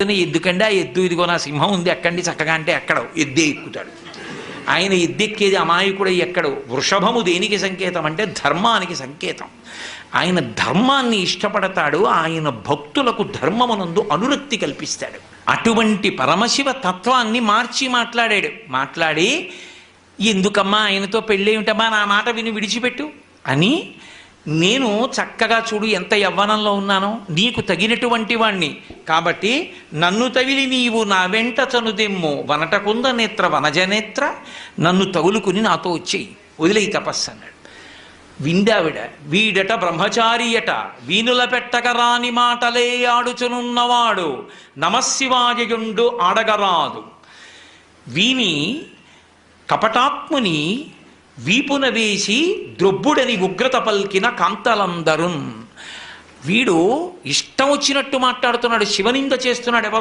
ఎద్దుకండి ఆ ఎద్దు ఇదిగో నా సింహం ఉంది ఎక్కండి చక్కగా అంటే ఎక్కడో ఎద్దే ఎక్కుతాడు. ఆయన ఎద్దెక్కేది అమాయకుడు ఎక్కడు. వృషభము దేనికి సంకేతం అంటే ధర్మానికి సంకేతం. ఆయన ధర్మాన్ని ఇష్టపడతాడు. ఆయన భక్తులకు ధర్మమునందు అనురక్తి కల్పిస్తాడు. అటువంటి పరమశివ తత్వాన్ని మార్చి మాట్లాడి ఎందుకమ్మా ఆయనతో పెళ్ళేమిటమ్మా నా మాట విని విడిచిపెట్టు అని, నేను చక్కగా చూడు ఎంత యవ్వనంలో ఉన్నానో, నీకు తగినటువంటి వాణ్ణి కాబట్టి నన్ను తగిలి నీవు నా వెంట చనుదెమ్ము వనటకుంద నేత్ర వనజనేత్ర, నన్ను తగులుకుని నాతో వచ్చేయి, వదిలేయి తపస్సు అన్నాడు. విందావిడ వీడట బ్రహ్మచారియట వీనుల పెట్టగరాని మాటలే ఆడుచునున్నవాడు నమశివాయయుండు ఆడగరాదు. వీని కపటాత్ముని వీపున వేసి ద్రొబ్బుడని ఉగ్రత పల్కిన కాంతలందరున్. వీడు ఇష్టం వచ్చినట్టు మాట్లాడుతున్నాడు, శివనింద చేస్తున్నాడు.